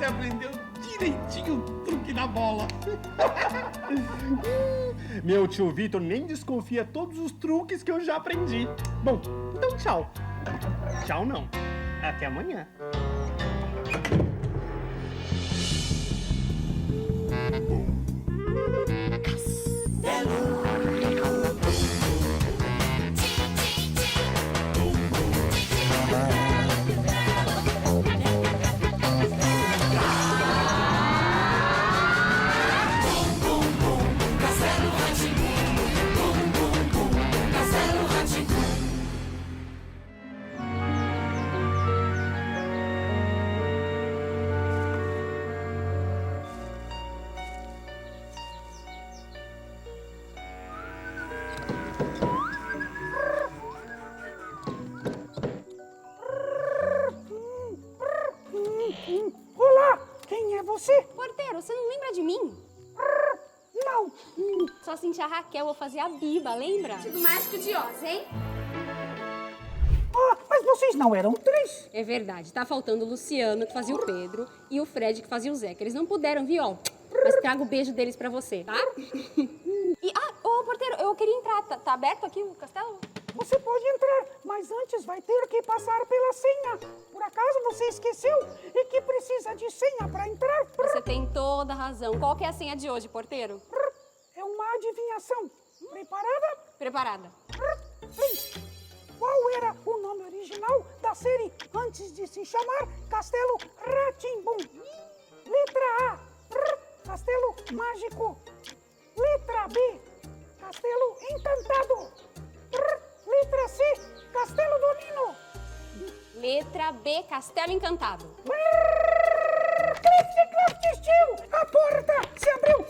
você aprendeu direitinho o truque da bola. Meu tio Vitor nem desconfia todos os truques que eu já aprendi. Bom, então tchau. Tchau não. Até amanhã. Olá, quem é você? Porteiro, você não lembra de mim? Não. Só senti a Raquel, vou fazer a Biba, lembra? Do Mágico de Oz, hein? Ah, mas vocês não eram 3? É verdade, tá faltando o Luciano, que fazia o Pedro, e o Fred, que fazia o Zeca. Eles não puderam vir, ó. Mas trago o beijo deles pra você, tá? Ô, porteiro, eu queria entrar. Tá aberto aqui o castelo? Você pode entrar, mas antes vai ter que passar pela senha. Por acaso você esqueceu e que precisa de senha para entrar? Você tem toda a razão. Qual que é a senha de hoje, porteiro? É uma adivinhação. Preparada? Preparada. Sim. Qual era o nome original da série antes de se chamar Castelo Rá-Tim-Bum? Letra A, Castelo Mágico. Letra B, Castelo Encantado. Letra C, Castelo do Nino. Letra B, Castelo Encantado. Clift, Cloft, Steel, a porta se abriu.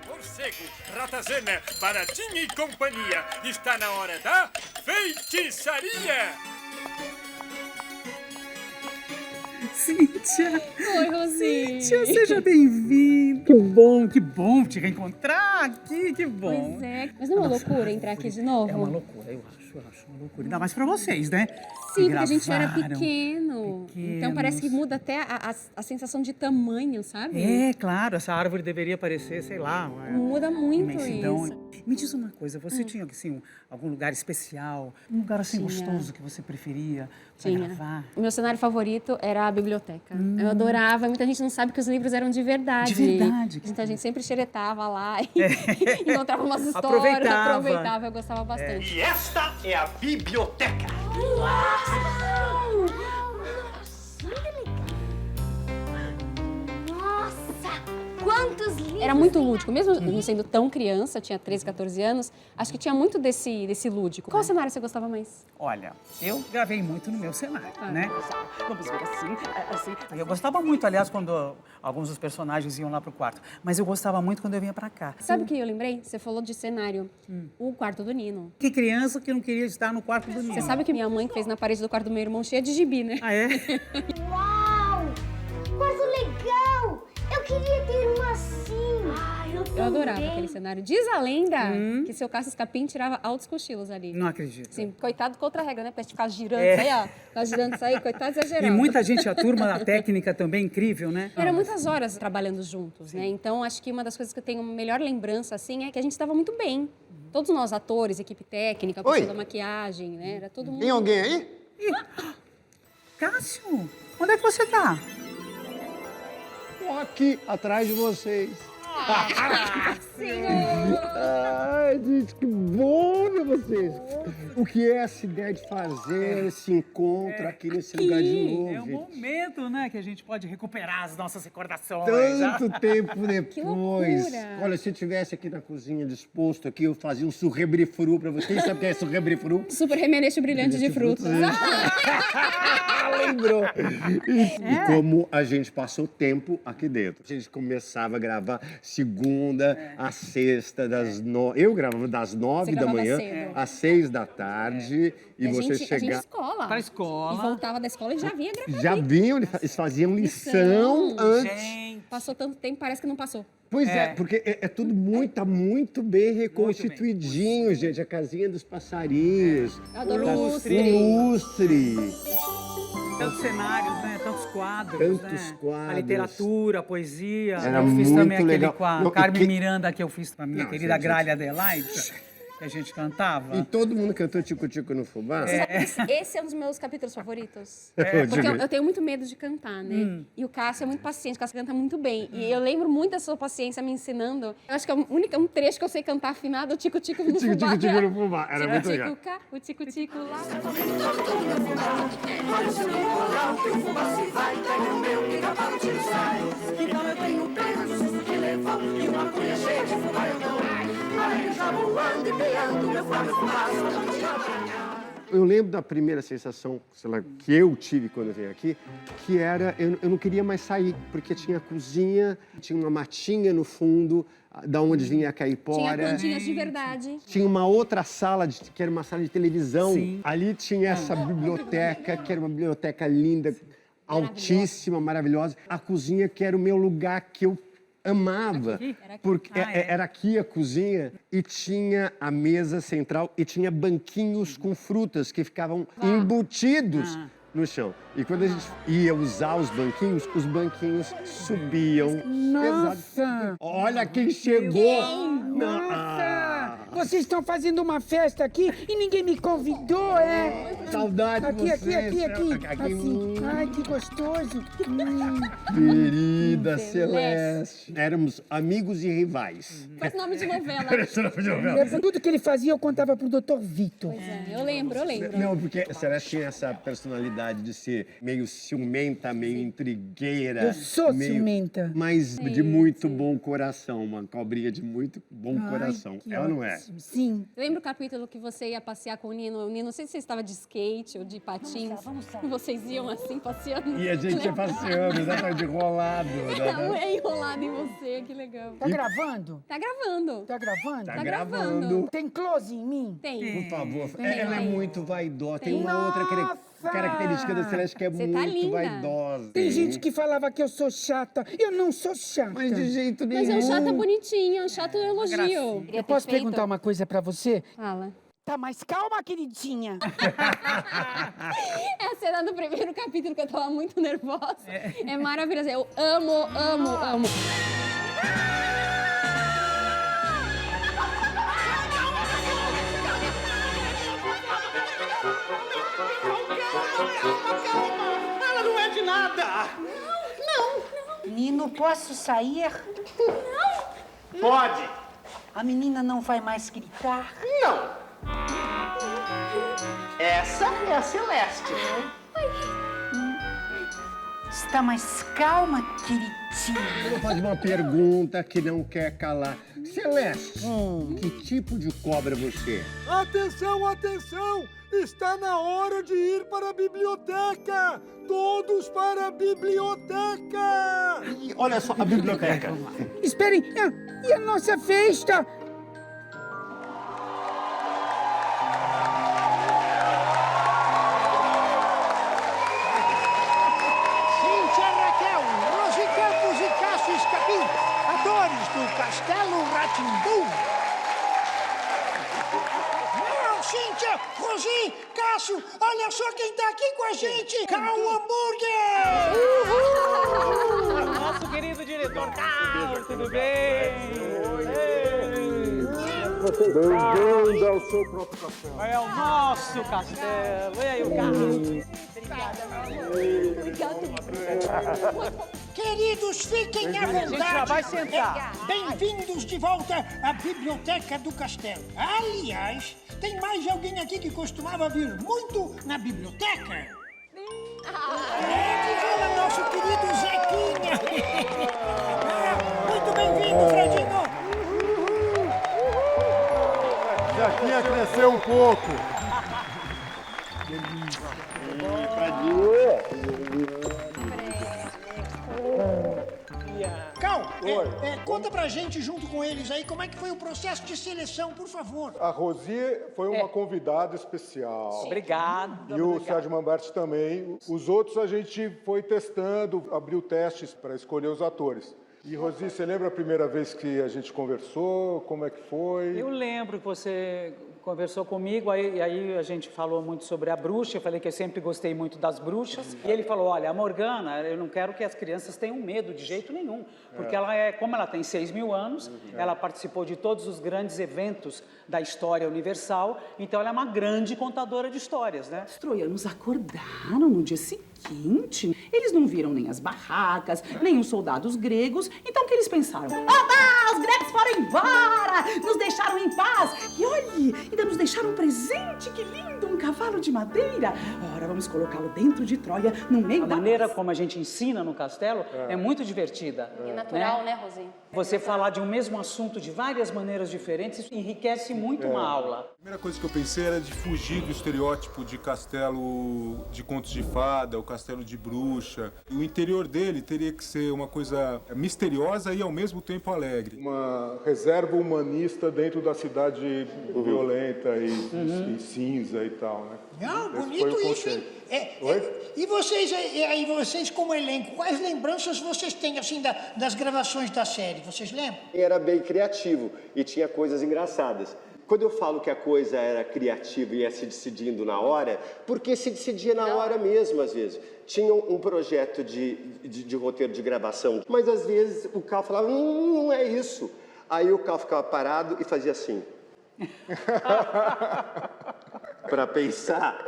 Morcego, Ratazana, Baratinha e companhia. Está na hora da feitiçaria. Cíntia! Oi, Rosinha. Cíntia, seja bem-vindo! Que bom te reencontrar aqui, que bom! Pois é, mas não é uma loucura entrar aqui de novo? É uma loucura, eu acho uma loucura. Ainda mais pra vocês, né? Sim, Que porque a gente era gravaram. pequeno. Então parece que muda até a sensação de tamanho, sabe? É, claro, essa árvore deveria parecer, sei lá, uma Muda muito imensidão. isso. Me diz uma coisa, você tinha assim, algum lugar especial, um lugar assim Tinha. gostoso que você preferia pra Tinha. gravar? O meu cenário favorito era a biblioteca. Eu adorava. Muita gente não sabe que os livros eram de verdade. De verdade. Então a gente sempre xeretava lá e encontrava umas histórias. Aproveitava. Eu gostava bastante. E esta é a biblioteca. Nossa, quantos livros! Era muito lúdico. Mesmo não sendo tão criança, tinha 13, 14 anos, acho que tinha muito desse lúdico. Qual cenário você gostava mais? Olha, eu gravei muito no meu cenário, né? Vamos ver assim. Eu gostava muito, aliás, quando alguns dos personagens iam lá pro quarto. Mas eu gostava muito quando eu vinha pra cá. Sabe o que eu lembrei? Você falou de cenário. O quarto do Nino. Que criança que não queria estar no quarto do Nino. Você sabe que minha mãe fez na parede do quarto do meu irmão cheia de gibi, né? Ah, é? Uau! Quarto legal! Eu queria ter um assim. Eu adorava aquele cenário. Diz a lenda que seu Cássio Escapim tirava altos cochilos ali. Não acredito. Sim, coitado contra a regra, né? Pra gente ficar girando isso aí, ó. Ficar girando isso aí, coitado exagerado. E muita gente, a turma da técnica também, incrível, né? Eram muitas horas trabalhando juntos, né? Então, acho que uma das coisas que eu tenho melhor lembrança, assim, é que a gente estava muito bem. Todos nós, atores, equipe técnica, a pessoa da maquiagem, né? Era todo mundo... Tem alguém aí? Cássio, onde é que você tá? Tô aqui, atrás de vocês. Ai, gente, que bom ver vocês. O que é essa ideia de fazer esse encontro aqui nesse lugar de novo, É um gente? momento, né, que a gente pode recuperar as nossas recordações. Tanto tempo depois. Que loucura. Olha, se eu estivesse aqui na cozinha disposto aqui, eu fazia um surrebrifru pra vocês. Sabe o que é surrebrifru? Super remeneixo brilhante de frutos. Lembrou? E como a gente passou tempo aqui dentro. A gente começava a gravar, segunda a sexta, eu gravava das 9 da gravava manhã cedo. às 6 da tarde. E a você gente chegava... escola. Pra escola. E voltava da escola e já vinha gravar. Já vinham, eles faziam lição antes. Gente. Passou tanto tempo, parece que não passou. Pois é, porque é tudo muito bem reconstituidinho, gente. A casinha dos passarinhos. Eu adoro Tá o lustre. lustre. Tantos cenários, né? Tantos quadros, Tantos né? quadros. A literatura, a poesia. Era eu fiz muito também aquele legal. com a Não, e Carmen Miranda, que eu fiz pra minha Não, querida gente. Gralha Adelaide, que a gente cantava. E todo mundo cantou Tico-Tico no fubá? Esse é um dos meus capítulos favoritos. É. Porque eu tenho muito medo de cantar, né? E o Cássio é muito paciente, o Cássio canta muito bem. E eu lembro muito da sua paciência me ensinando. Eu acho que é um trecho que eu sei cantar afinado, o Tico-Tico no fubá. Tico-Tico no fubá, era muito legal. Tico-tico cá, o Tico-tico lá. Eu lembro da primeira sensação, sei lá, que eu tive quando eu vim aqui, que era, eu não queria mais sair, porque tinha a cozinha, tinha uma matinha no fundo, da onde vinha a caipora. Tinha plantinhas de verdade. Tinha uma outra sala, que era uma sala de televisão. Sim. Ali tinha essa biblioteca, que era uma biblioteca linda, altíssima, maravilhosa. A cozinha, que era o meu lugar que eu amava. Porque era aqui a cozinha e tinha a mesa central e tinha banquinhos com frutas que ficavam embutidos no chão. E quando a gente ia usar os banquinhos subiam. Nossa! Olha quem chegou! Nossa! Vocês estão fazendo uma festa aqui e ninguém me convidou, é? Saudade Aqui, de aqui, vocês. aqui. Aqui. Assim. Ai, que gostoso. Querida Celeste. Éramos amigos e rivais. Parece nome de novela. Tudo que ele fazia eu contava pro Dr. Vitor. Pois é, eu lembro. Não, porque a Celeste tinha essa personalidade de ser meio ciumenta, meio intrigueira. Eu sou ciumenta. Mas de muito bom coração, uma cobrinha de muito bom coração. Que Ela não é? ótimo. Sim. Lembra o capítulo que você ia passear com o Nino? O Nino, não sei se você estava de skate ou de patins. Vamos lá. Vocês iam assim, passeando. E a gente ia passeando, exatamente, enrolado. É enrolado em você, que legal. Tá gravando? Tá gravando. Tá gravando? Tá Tá gravando. gravando. Tem close em mim? Tem. Por favor, Tem. ela é muito vaidosa. Tem uma outra Nossa! característica da Celeste que é Você tá muito linda. vaidosa. Tem gente que falava que eu sou chata. Eu não sou chata. Mas de jeito nenhum. Mas é um chato bonitinho, um chato elogio. Eu posso perguntar uma coisa pra você? Fala. Tá mais calma, queridinha? É a cena do primeiro capítulo que eu tava muito nervosa. É maravilhosa. Eu amo. Calma! Ela não é de nada! Nino, posso sair? Pode! A menina não vai mais gritar? Não! Essa é a Celeste. Está mais calma, queridinha? Eu vou fazer uma pergunta que não quer calar. Celeste, que tipo de cobra você é? Atenção, atenção! Está na hora de ir para a biblioteca! Todos para a biblioteca! E olha só a biblioteca. Esperem, e a nossa festa? Cíntia Raquel, Rosi Campos e Cássio Escapim, atores do Castelo Rá-Tim-Bum. Não, Cíntia, Rosi, Cássio, olha só quem tá aqui com a gente! Cal Hambúrguer! Nosso querido diretor Cal, tudo bem? Bem-vindo ao seu próprio castelo. É o nosso castelo. E aí, o Carlos? Queridos, fiquem à vontade. A gente já vai sentar. Bem-vindos de volta à Biblioteca do Castelo. Aliás, tem mais alguém aqui que costumava vir muito na biblioteca? É, nosso querido Zequinha. Muito bem-vindo, Fredinho. Zequinha cresceu um pouco. Cal, conta pra gente, junto com eles aí, como é que foi o processo de seleção, por favor. A Rosi foi uma convidada especial. Obrigado. E o Sérgio Mamberti também. Os outros a gente foi testando, abriu testes para escolher os atores. E, Rosi, você lembra a primeira vez que a gente conversou? Como é que foi? Eu lembro que você conversou comigo, e aí a gente falou muito sobre a bruxa, eu falei que eu sempre gostei muito das bruxas, e ele falou, olha, a Morgana, eu não quero que as crianças tenham medo de jeito nenhum, porque como ela tem 6.000 anos, ela participou de todos os grandes eventos da história universal, então ela é uma grande contadora de histórias, né? Os troianos acordaram no dia seguinte, eles não viram nem as barracas, nem os soldados gregos, então o que eles pensaram? Oba, os gregos foram embora, nos deixaram em paz, e olhe, ainda nos deixaram um presente, que lindo, um cavalo de madeira. Ora, vamos colocá-lo dentro de Troia, no meio da... A maneira como a gente ensina no castelo é muito divertida. E natural, né, Rosinha? Você falar de um mesmo assunto de várias maneiras diferentes, isso enriquece muito uma aula. A primeira coisa que eu pensei era de fugir do estereótipo de castelo de contos de fada, o castelo de bruxa. E o interior dele teria que ser uma coisa misteriosa e ao mesmo tempo alegre. Uma reserva humanista dentro da cidade violenta e cinza e tal, né? Não, Esse bonito foi o isso, hein? Oi? E vocês como elenco, quais lembranças vocês têm, assim, das gravações da série? Vocês lembram? Era bem criativo e tinha coisas engraçadas. Quando eu falo que a coisa era criativa e ia se decidindo na hora, porque se decidia na hora mesmo, às vezes. Tinha um projeto de roteiro de gravação, mas às vezes o Cal falava, não é isso. Aí o Cal ficava parado e fazia assim. Para pensar,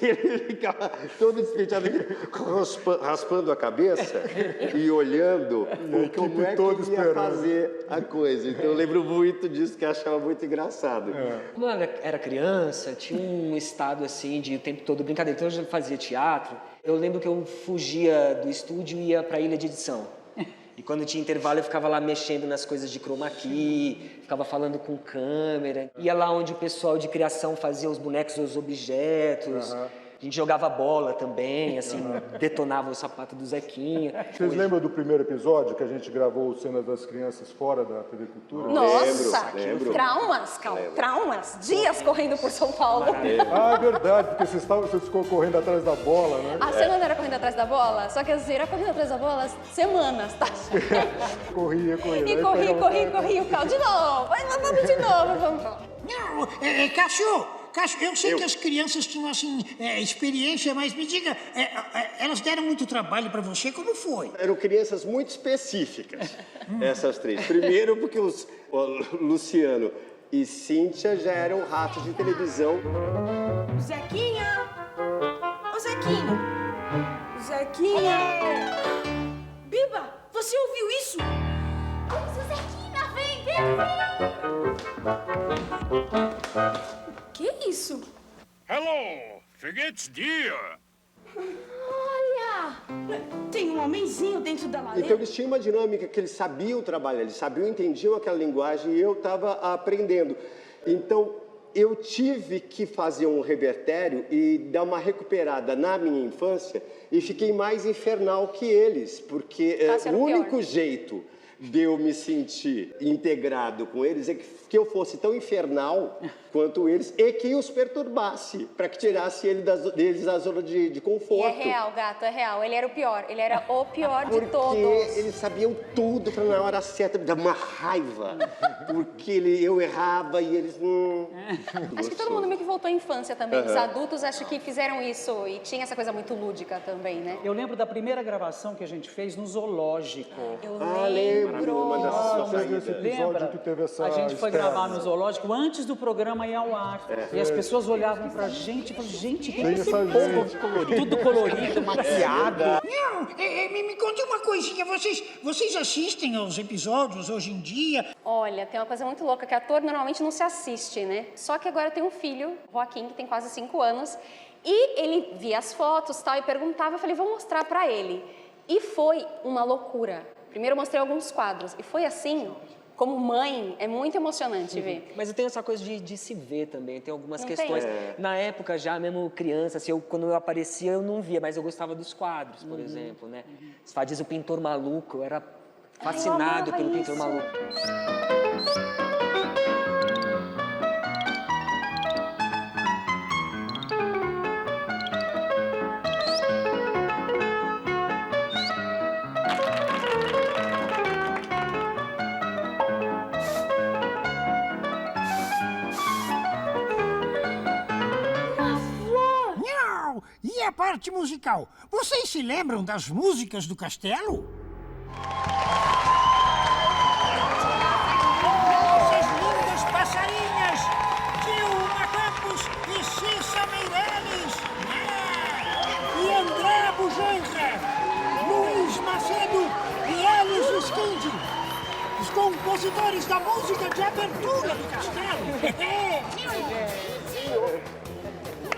ele ficava todo despejado, raspando a cabeça e olhando como é que ia fazer a coisa. Então eu lembro muito disso, que eu achava muito engraçado. Quando eu era criança, tinha um estado assim de o tempo todo brincadeira. Então eu já fazia teatro. Eu lembro que eu fugia do estúdio e ia para a ilha de edição. E quando tinha intervalo eu ficava lá mexendo nas coisas de chroma key, ficava falando com câmera. Ia lá onde o pessoal de criação fazia os bonecos, os objetos. A gente jogava bola também, assim, detonava o sapato do Zequinha. Vocês lembram do primeiro episódio que a gente gravou cenas das crianças fora da TV Cultura? Nossa, lembro. traumas, Cal, traumas. Dias correndo por São Paulo. Ah, é verdade, porque vocês ficou correndo atrás da bola, né? A cena não era correndo atrás da bola, só que a Zira correndo atrás da bola semanas, tá? Corria. E corria o Cal de novo. Vamos de novo, vamos. Não, Cássio, eu sei que as crianças tinham, assim, experiência, mas me diga, elas deram muito trabalho para você, como foi? Eram crianças muito específicas, essas três. Primeiro porque o Luciano e Cíntia já eram ratos de televisão. Zequinha! Ô, Zequinha! Zequinha! Biba, você ouviu isso? Zequinha, vem! Que é isso? Hello, Vergehtsdir. Olha! Tem um homenzinho dentro da lareira. Então eles tinham uma dinâmica que eles sabiam trabalhar, eles sabiam, entendiam aquela linguagem e eu estava aprendendo. Então eu tive que fazer um revertério e dar uma recuperada na minha infância e fiquei mais infernal que eles, porque o único jeito de eu me sentir integrado com eles é que eu fosse tão infernal quanto eles e que os perturbasse, para que tirasse deles da zona de conforto. E é real, gato, é real. Ele era o pior de porque todos. Porque eles sabiam tudo para na hora certa me dar uma raiva, porque eu errava e eles... Acho que todo mundo meio que voltou à infância também. Os adultos acho que fizeram isso e tinha essa coisa muito lúdica também, né? Eu lembro da primeira gravação que a gente fez no zoológico. Eu lembro. Uma das Teve esse episódio que teve essa A gente foi estreia. gravar no zoológico antes do programa ir ao ar. E as pessoas olhavam pra gente e falavam, gente, que esse povo tudo colorido, maquiado. Não, me conte uma coisinha, vocês assistem aos episódios hoje em dia? Olha, tem uma coisa muito louca, que ator normalmente não se assiste, né? Só que agora eu tenho um filho, Joaquim, que tem quase 5 anos, e ele via as fotos tal, e perguntava, eu falei, vou mostrar pra ele. E foi uma loucura. Primeiro eu mostrei alguns quadros, e foi assim, como mãe, é muito emocionante ver. Mas eu tenho essa coisa de se ver também, tem algumas Não questões. tem? Na época, já mesmo criança, assim, quando eu aparecia, eu não via, mas eu gostava dos quadros, por exemplo, né? As fadinhas, o Pintor Maluco, eu era fascinado pelo Pintor Maluco. Nhau! E a parte musical? Vocês se lembram das músicas do castelo? Nossas lindas passarinhas! Dilma Campos e Cissa Meirelles! E André Bujanra! Luiz Macedo e Alice Skindi! Os compositores da música de abertura do castelo!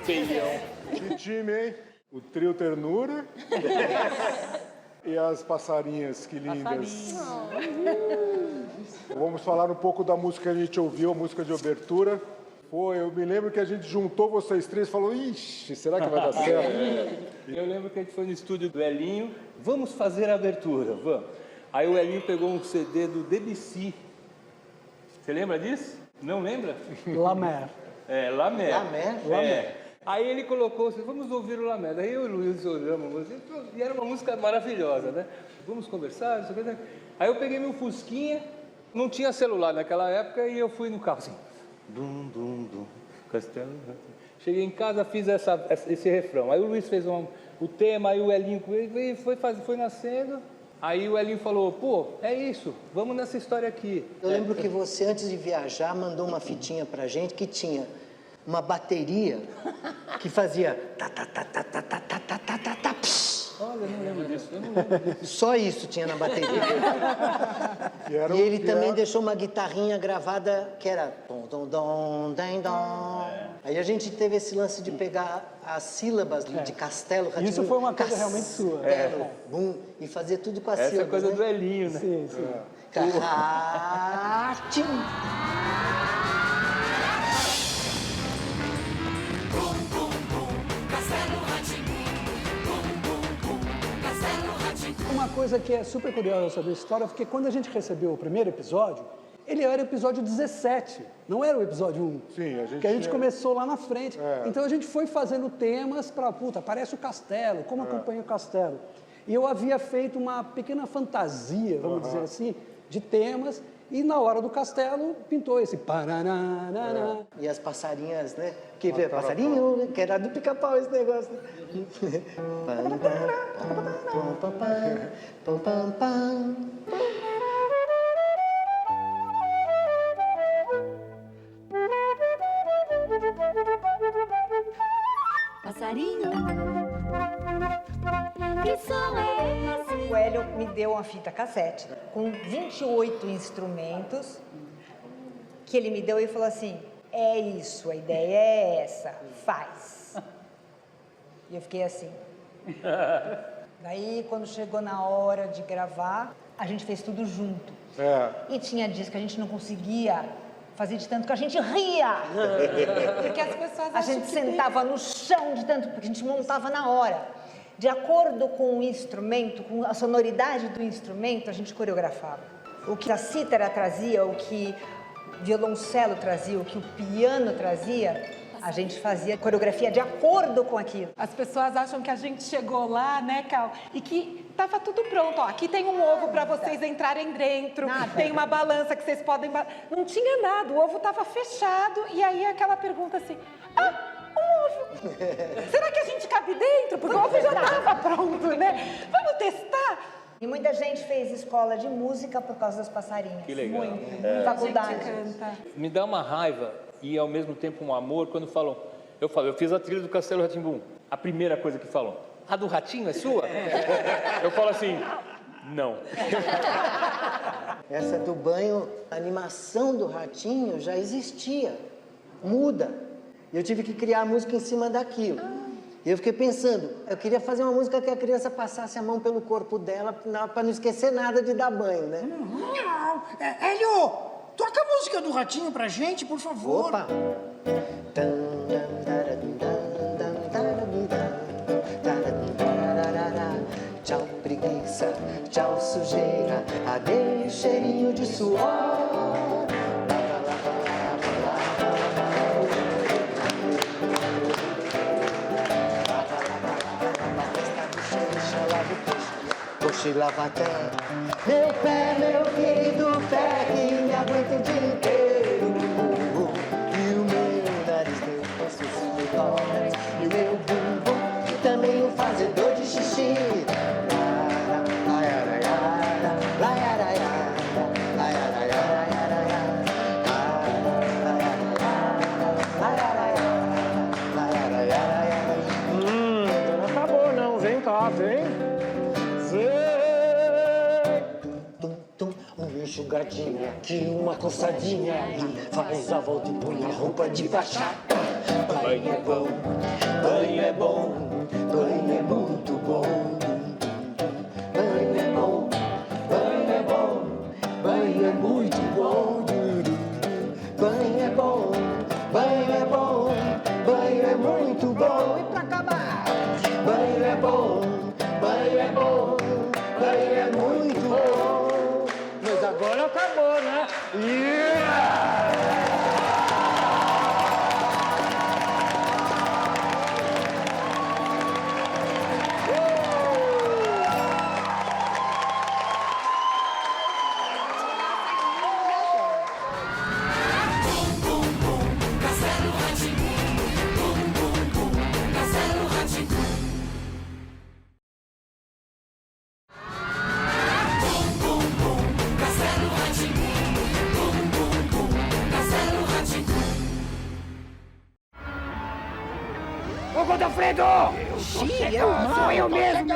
Que time, hein? O trio Ternura e as passarinhas, que lindas. Vamos falar um pouco da música que a gente ouviu, a música de abertura. Eu me lembro que a gente juntou vocês três e falou, ixi, será que vai dar certo? Eu lembro que a gente foi no estúdio do Elinho, vamos fazer a abertura, vamos. Aí o Elinho pegou um CD do Debussy. Você lembra disso? Não lembra? La Mer. É, La Mer. La Mer? É. La Mer. Aí ele colocou assim, vamos ouvir o La Mer. Daí eu e o Luiz olhamos, e era uma música maravilhosa, né? Vamos conversar, não sei o que. Aí eu peguei meu fusquinha, não tinha celular naquela época, e eu fui no carro assim, dum, dum, dum, castelo. Cheguei em casa, fiz esse refrão. Aí o Luiz fez o tema, aí o Elinho foi nascendo. Aí o Elinho falou, pô, é isso, vamos nessa história aqui. Eu lembro que você, antes de viajar, mandou uma fitinha pra gente que tinha uma bateria que fazia Olha, eu não lembro disso, eu não lembro disso. Só isso tinha na bateria. E ele também deixou uma guitarrinha gravada que era Aí a gente teve esse lance de pegar as sílabas de Castelo, Ratim-Bum. Isso foi uma coisa realmente sua. Castelo, Bum, e fazer tudo com as sílabas. Essa é coisa do Elinho, né? Sim, sim. Uma coisa que é super curiosa sobre a história é porque quando a gente recebeu o primeiro episódio, ele era o episódio 17, não era o episódio 1. Sim, que a gente começou lá na frente. Então a gente foi fazendo temas para, aparece o castelo, como acompanha o castelo. E eu havia feito uma pequena fantasia, vamos dizer assim, de temas, e na hora do castelo pintou esse paranana. E as passarinhas, né? Que vê passarinho, né? Que era do Pica-Pau esse negócio. Né? Passarinho, que som é esse? O Hélio me deu uma fita cassete com 28 instrumentos que ele me deu e falou assim, é isso, a ideia é essa, faz. E eu fiquei assim. Daí, quando chegou na hora de gravar, a gente fez tudo junto. E tinha dias que a gente não conseguia fazer de tanto que a gente ria. Porque as pessoas A gente sentava no chão de tanto, porque a gente montava na hora. De acordo com o instrumento, com a sonoridade do instrumento, a gente coreografava. O que a cítara trazia, o que o violoncelo trazia, o que o piano trazia, a gente fazia coreografia de acordo com aquilo. As pessoas acham que a gente chegou lá, né, Cal? E que tava tudo pronto. Ó, aqui tem um ovo para vocês entrarem dentro. Tem uma balança que vocês podem... Não tinha nada, o ovo tava fechado. E aí aquela pergunta assim, um ovo. Será que a gente cabe dentro? Porque o ovo já tava pronto, né? Vamos testar? E muita gente fez escola de música por causa das passarinhas. Que legal. Muito. Faculdade. Me dá uma raiva e ao mesmo tempo um amor quando falam, eu fiz a trilha do Castelo Rá-Tim-Bum. A primeira coisa que falam, a do ratinho é sua? Eu falo assim, não. Essa do banho, a animação do ratinho já existia. Muda. E eu tive que criar a música em cima daquilo. E eu fiquei pensando, eu queria fazer uma música que a criança passasse a mão pelo corpo dela para não esquecer nada de dar banho, né? Hélio, toca a música do ratinho pra gente, por favor. Opa! Tchau, preguiça, tchau, sujeira, Adeus, cheirinho de suor. Cochilava até meu pé, meu querido pé, que me aguenta o dia inteiro. E o meu nariz, meu pescoço, meu tórax, e o meu bumbum, que também um fazedor de xixi. Não acabou não, vem cá, vem. Uma enxugadinha aqui, uma coçadinha ali. Faz a volta e põe a roupa de baixar. Banho é bom, banho é bom, banho é muito bom. Banho é bom, banho é bom, banho é muito bom. Banho é bom, banho é bom, banho é muito bom. E pra acabar, banho é bom, banho é bom, banho é muito bom. Mas agora acabou, né? Ô, Godofredo! Sim, sou eu mesmo!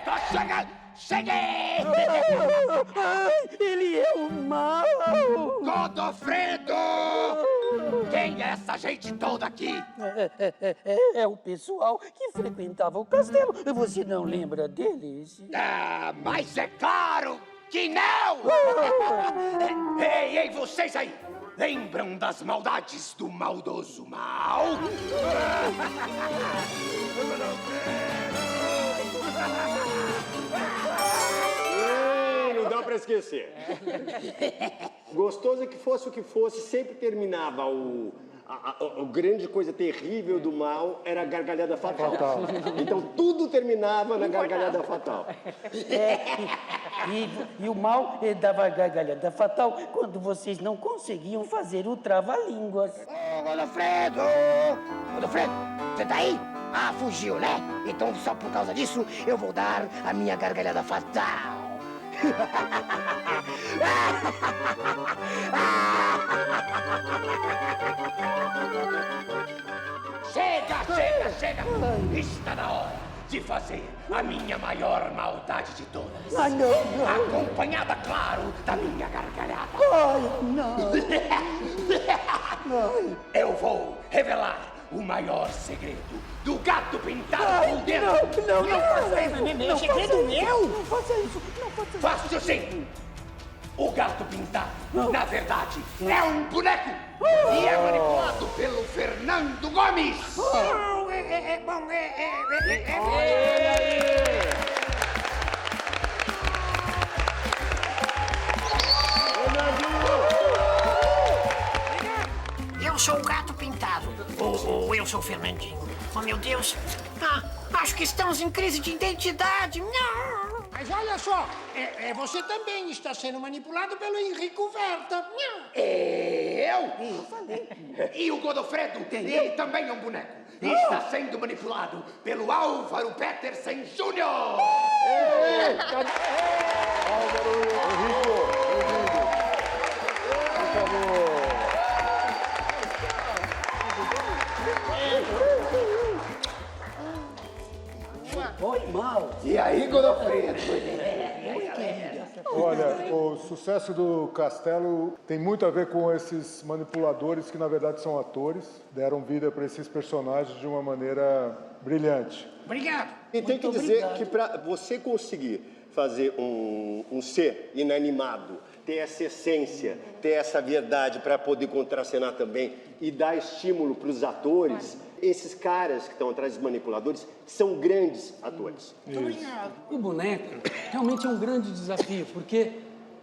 Tá chegando! Cheguei! Ai, ele é o mal! Godofredo! Quem é essa gente toda aqui? É o pessoal que frequentava o castelo. Você não lembra deles? Ah, mas é claro que não! Ei, vocês aí! Lembram das maldades do maldoso mal? Não dá pra esquecer. Gostoso é que fosse o que fosse, sempre terminava a grande coisa terrível do mal era a gargalhada fatal. Então tudo terminava na gargalhada fatal. E o mal dava gargalhada fatal quando vocês não conseguiam fazer o trava-línguas. Ô, Godofredo! Godofredo, você tá aí? Ah, fugiu, né? Então só por causa disso eu vou dar a minha gargalhada fatal. Chega! Está na hora de fazer a minha maior maldade de todas. Ah, não. Acompanhada, claro, da minha gargalhada. Ai, não. Eu vou revelar o maior segredo do gato pintado Ai, por dentro. não faça isso. Meu segredo meu? Não faça isso, não faça isso. Faço sim. O gato pintado, na verdade, é um boneco. E é manipulado pelo Fernando Gomes. Eu sou o gato pintado. Ou eu sou o Fernandinho. Oh, meu Deus. Acho que estamos em crise de identidade. Não. Mas olha só, você também está sendo manipulado pelo Henrico Verta. Eu? E o Godofredo, ele também é um boneco. Está sendo manipulado pelo Álvaro Petersen Júnior. Álvaro, Henrico, por favor. Oi, mal. E aí, Godofredo? Olha, o sucesso do Castelo tem muito a ver com esses manipuladores que, na verdade, são atores. Deram vida para esses personagens de uma maneira brilhante. Obrigado. E tem que dizer que para você conseguir fazer um ser inanimado ter essa essência, ter essa verdade para poder contracenar também e dar estímulo para os atores. Esses caras que estão atrás dos manipuladores são grandes atores. O boneco realmente é um grande desafio, porque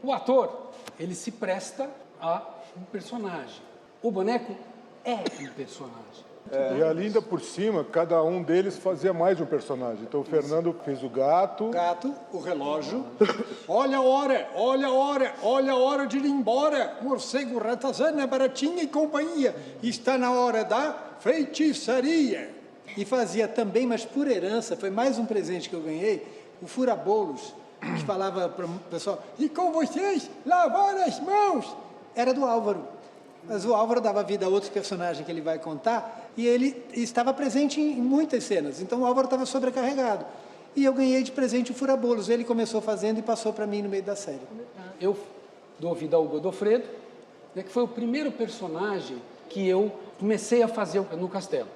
o ator, ele se presta a um personagem. O boneco é um personagem. E ainda por cima, cada um deles fazia mais de um personagem. Então o Fernando fez o gato. Gato, o relógio. Olha a hora, olha a hora, olha a hora de ir embora. Morcego, ratazana, baratinha e companhia. Está na hora da feitiçaria. E fazia também, mas por herança, foi mais um presente que eu ganhei, o fura-bolos, que falava para o pessoal, e com vocês, lavar as mãos. Era do Álvaro. Mas o Álvaro dava vida a outro personagem que ele vai contar, e ele estava presente em muitas cenas. Então o Álvaro estava sobrecarregado. E eu ganhei de presente o fura-bolos. Ele começou fazendo e passou para mim no meio da série. Eu dou vida ao Godofredo, né, que foi o primeiro personagem que eu comecei a fazer no Castelo.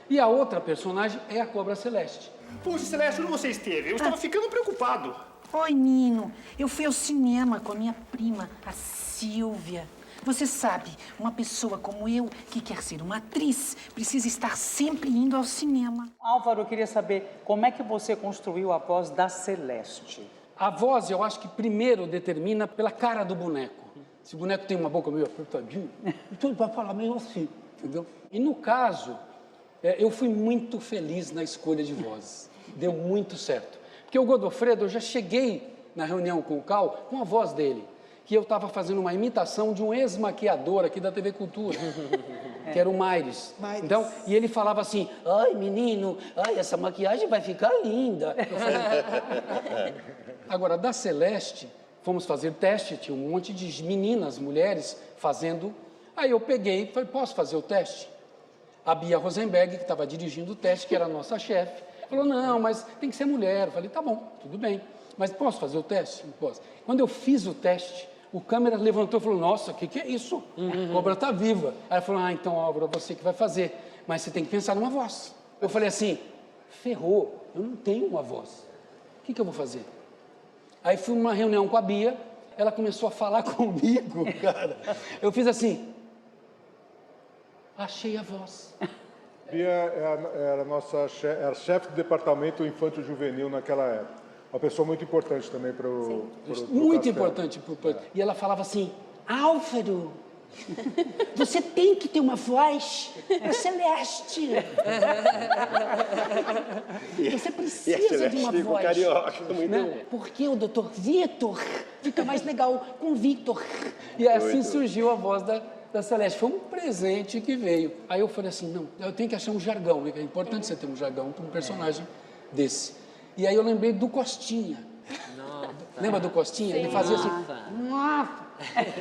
E a outra personagem é a Cobra Celeste. Puxa, Celeste, onde você esteve? Eu estava ficando preocupado. Oi, Nino. Eu fui ao cinema com a minha prima, a Silvia. Você sabe, uma pessoa como eu, que quer ser uma atriz, precisa estar sempre indo ao cinema. Álvaro, eu queria saber como é que você construiu a voz da Celeste? A voz, eu acho que primeiro determina pela cara do boneco. Se o boneco tem uma boca meio apertadinha, então ele vai falar meio assim, entendeu? E no caso, eu fui muito feliz na escolha de vozes. Deu muito certo. Porque o Godofredo, eu já cheguei na reunião com o Cal com a voz dele, que eu estava fazendo uma imitação de um ex-maquiador aqui da TV Cultura, que era o Maires. Então, e ele falava assim, ai, menino, ai, essa maquiagem vai ficar linda. Eu falei, agora, da Celeste, fomos fazer teste, tinha um monte de meninas, mulheres, fazendo. Aí eu peguei e falei, posso fazer o teste? A Bia Rosenberg, que estava dirigindo o teste, que era a nossa chefe, falou, não, mas tem que ser mulher. Eu falei, tá bom, tudo bem. Mas posso fazer o teste? Não posso. Quando eu fiz o teste, o câmera levantou e falou, nossa, o que é isso? A cobra está viva. Aí ela falou, então, Álvaro, é você que vai fazer. Mas você tem que pensar numa voz. Eu falei assim, ferrou, eu não tenho uma voz. O que eu vou fazer? Aí fui numa reunião com a Bia, ela começou a falar comigo, cara. Eu fiz assim, achei a voz. Bia era a nossa chefe de departamento infanto-juvenil naquela época. Uma pessoa muito importante também para o muito importante. E ela falava assim, Álvaro, você tem que ter uma voz celeste. Você precisa de uma voz. Carioca, muito né? bom. Porque o doutor Vitor fica mais legal com o Victor. E assim surgiu a voz da Celeste. Foi um presente que veio. Aí eu falei assim, não, eu tenho que achar um jargão, né? É importante você ter um jargão para um personagem desse. E aí eu lembrei do Costinha. Nossa. Lembra do Costinha? Sim. Ele fazia assim,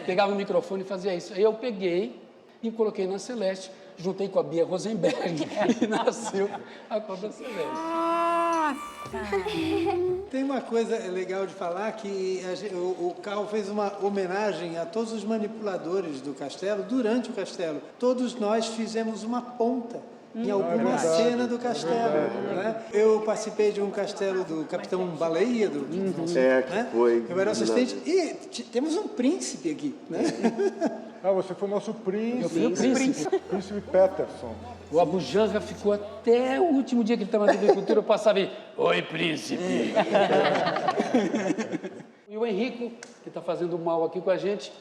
pegava o microfone e fazia isso. Aí eu peguei e coloquei na Celeste, juntei com a Bia Rosenberg e nasceu a Cobra Celeste. Tem uma coisa legal de falar que o Cal fez uma homenagem a todos os manipuladores do castelo durante o castelo. Todos nós fizemos uma ponta em alguma cena do castelo. Né? Eu participei de um castelo do Capitão Baleia, né? Foi. Eu era assistente. E temos um príncipe aqui. Né? Você foi o nosso príncipe. Eu fui o príncipe. Príncipe Peterson. O Abu Janra ficou até o último dia que ele estava na TV Cultura, eu passava e... Oi, príncipe! E o Henrico, que está fazendo o mal aqui com a gente,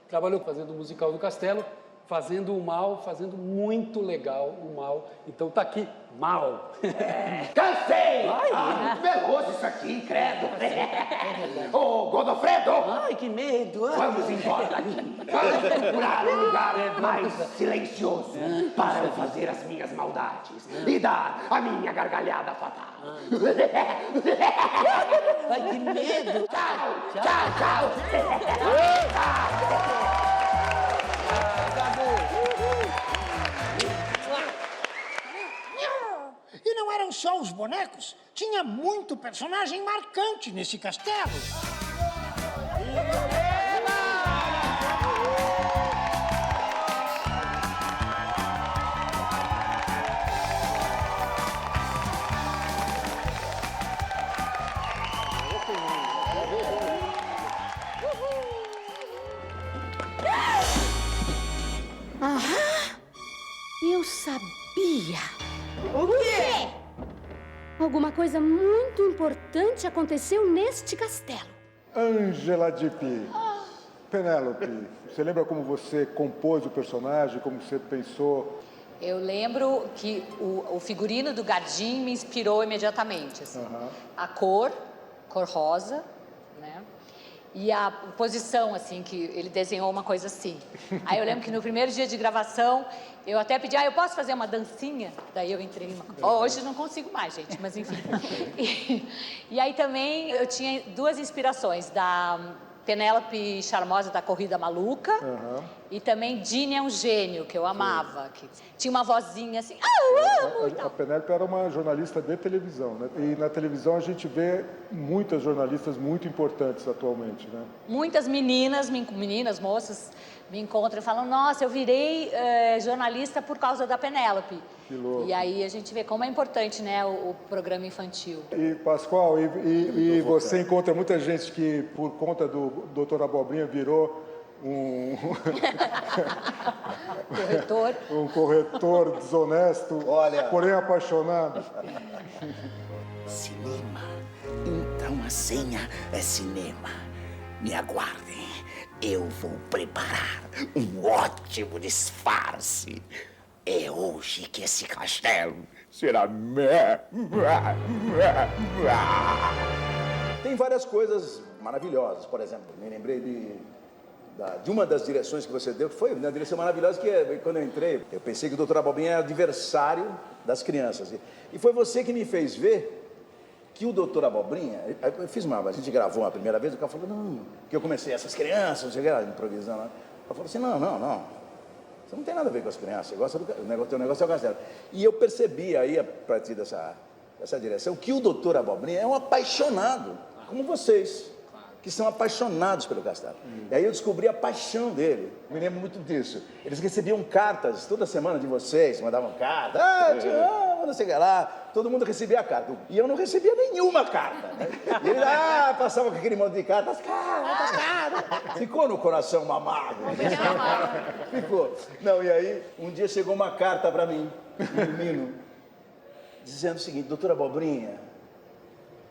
trabalhou fazendo o musical do Castelo, fazendo o mal, fazendo muito legal o mal. Então tá aqui, mal. Cansei! Veloso isso aqui, credo. Ô, Godofredo! Ai, que medo! Vamos embora daqui. Vamos procurar um lugar mais silencioso para eu fazer as minhas maldades e dar a minha gargalhada fatal. Ai, que medo! Tchau, tchau, tchau! E não eram só os bonecos, tinha muito personagem marcante nesse castelo. sabia. O quê? Alguma coisa muito importante aconteceu neste castelo. Ângela de Pi. Penélope, você lembra como você compôs o personagem, como você pensou? Eu lembro que o figurino do Gardim me inspirou imediatamente. Assim. A cor rosa, né? E a posição, assim, que ele desenhou uma coisa assim. Aí eu lembro que no primeiro dia de gravação, eu até pedi, eu posso fazer uma dancinha? Daí eu entrei numa... hoje não consigo mais, gente, mas enfim. E aí também eu tinha duas inspirações, da Penélope Charmosa da Corrida Maluca e também Dini é um gênio, que eu amava. Que tinha uma vozinha assim, eu amo! A Penélope era uma jornalista de televisão, né? E na televisão a gente vê muitas jornalistas muito importantes atualmente, né? Muitas meninas, moças, me encontram e falam, nossa, eu virei jornalista por causa da Penélope. Que louco. E aí a gente vê como é importante, né, o programa infantil. E, Pascoal, e você encontra muita gente que, por conta do Dr. Abobrinha, virou um... corretor. Um corretor desonesto, porém apaixonado. Cinema. Então a senha é cinema. Me aguardem. Eu vou preparar um ótimo disfarce. É hoje que esse castelo será... Tem várias coisas maravilhosas. Por exemplo, me lembrei de uma das direções que você deu, que foi uma direção maravilhosa, que quando eu entrei, eu pensei que o Dr. Abobrinha era adversário das crianças. E foi você que me fez ver que o Dr. Abobrinha... a gente gravou a primeira vez, o cara falou, não, que eu comecei, essas crianças, eu cheguei lá improvisando lá. Eu falei assim, não. Você não tem nada a ver com as crianças, você gosta teu negócio é o castelo. E eu percebi aí, a partir dessa direção, que o Dr. Abobrinha é um apaixonado, como vocês, que são apaixonados pelo castelo. E aí eu descobri a paixão dele, me lembro muito disso. Eles recebiam cartas toda semana de vocês, mandavam cartas, te amo, não sei o que lá. Todo mundo recebia a carta. E eu não recebia nenhuma carta, né? E ele passava com aquele monte de cartas, carta. Ficou no coração mamado. Ficou. Não, e aí, um dia chegou uma carta para mim, um menino, dizendo o seguinte, Dr. Abobrinha,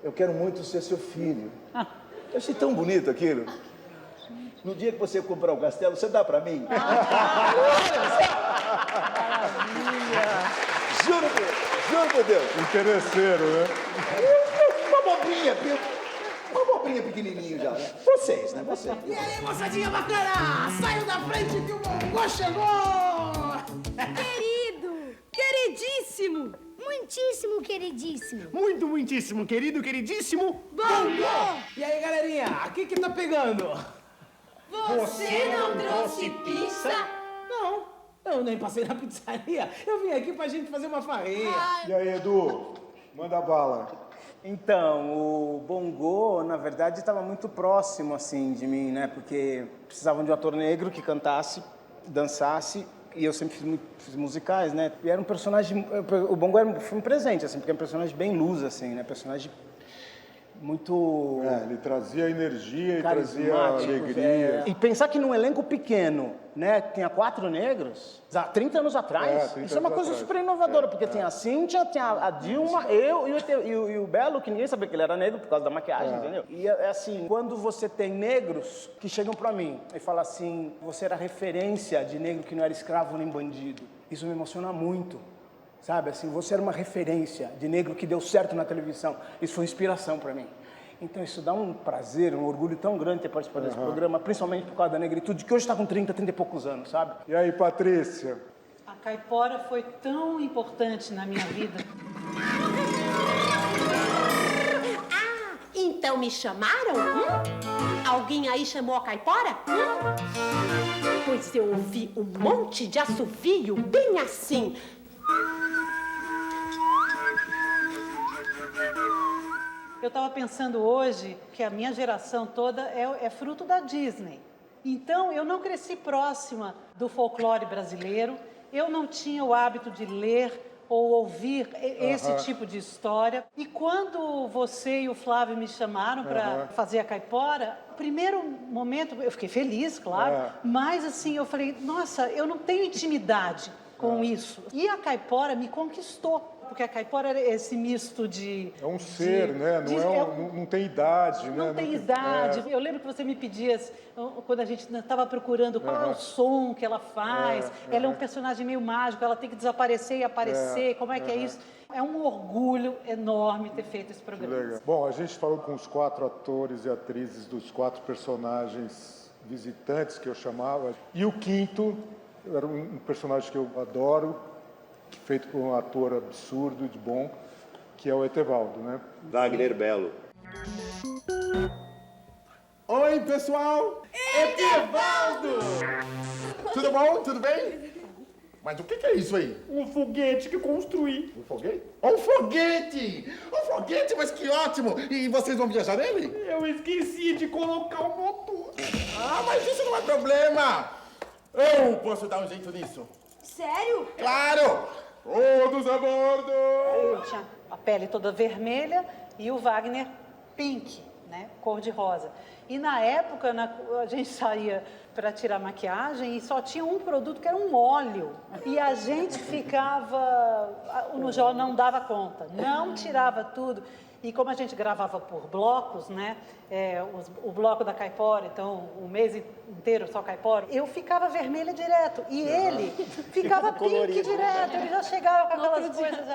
eu quero muito ser seu filho. Eu achei tão bonito aquilo. No dia que você comprar o castelo, você dá para mim? Juro por Deus. Interesseiro, né? Uma abobrinha pequenininho já, né? Vocês, né? Vocês. E aí, moçadinha bacana? Saiu da frente que o Bongô chegou! Querido, queridíssimo, Muitíssimo queridíssimo. Muito, muitíssimo querido, queridíssimo Bongô! E aí, galerinha, o que tá pegando? Você não trouxe pizza? Não, eu nem passei na pizzaria. Eu vim aqui pra gente fazer uma farrinha. E aí, Edu, manda bala. Então, o Bongô, na verdade, estava muito próximo, assim, de mim, né? Porque precisavam de um ator negro que cantasse, dançasse, e eu sempre fiz musicais, né? E era um personagem... O Bongô foi um presente, assim, porque é um personagem bem luz, assim, né? Personagem muito... ele trazia energia e trazia alegria. E pensar que num elenco pequeno, né, tinha 4 negros, há 30 anos atrás, 30 isso é uma coisa atrás. super inovadora, porque tem a Cíntia, tem a Dilma, eu e o Belo, que ninguém sabia que ele era negro por causa da maquiagem, entendeu? E é assim, quando você tem negros que chegam pra mim e falam assim, você era referência de negro que não era escravo nem bandido, isso me emociona muito. Sabe, assim, você era uma referência de negro que deu certo na televisão. Isso foi inspiração para mim. Então isso dá um prazer, um orgulho tão grande ter participado desse programa, principalmente por causa da negritude, que hoje está com 30 e poucos anos, sabe? E aí, Patrícia? A caipora foi tão importante na minha vida. Então me chamaram? Alguém aí chamou a caipora? Pois eu ouvi um monte de assovio bem assim. Eu estava pensando hoje que a minha geração toda é fruto da Disney. Então, eu não cresci próxima do folclore brasileiro, eu não tinha o hábito de ler ou ouvir esse tipo de história. E quando você e o Flávio me chamaram para fazer a caipora, no primeiro momento eu fiquei feliz, claro, mas assim, eu falei, nossa, eu não tenho intimidade com isso. E a caipora me conquistou. Porque a caipora era esse misto de... É um ser, né? Não tem idade, né? Não tem idade. Eu lembro que você me pedia, quando a gente estava procurando qual é o som que ela faz. Ela é um personagem meio mágico, ela tem que desaparecer e aparecer. Como é que é isso? É um orgulho enorme ter feito esse programa. Legal. Bom, a gente falou com os 4 atores e atrizes dos 4 personagens visitantes que eu chamava. E o quinto era um personagem que eu adoro, feito por um ator absurdo de bom, que é o Etevaldo, né? Wagner Belo. Oi, pessoal! Etevaldo! Tudo bom? Tudo bem? Mas o que é isso aí? Um foguete que construí. Um foguete? Um foguete! Um foguete, mas que ótimo! E vocês vão viajar nele? Eu esqueci de colocar o motor. Ah, mas isso não é problema! Eu posso dar um jeito nisso. Sério? Claro! Todos a bordo! Eu tinha a pele toda vermelha e o Wagner pink, né? Cor de rosa. E na época a gente saía para tirar maquiagem e só tinha um produto que era um óleo. E a gente ficava... O Nujó não dava conta, não tirava tudo. E como a gente gravava por blocos, né? O bloco da caipora, então o mês inteiro só caipora, eu ficava vermelha direto. E ele ficava pink direto. Ele já chegava com aquelas coisas,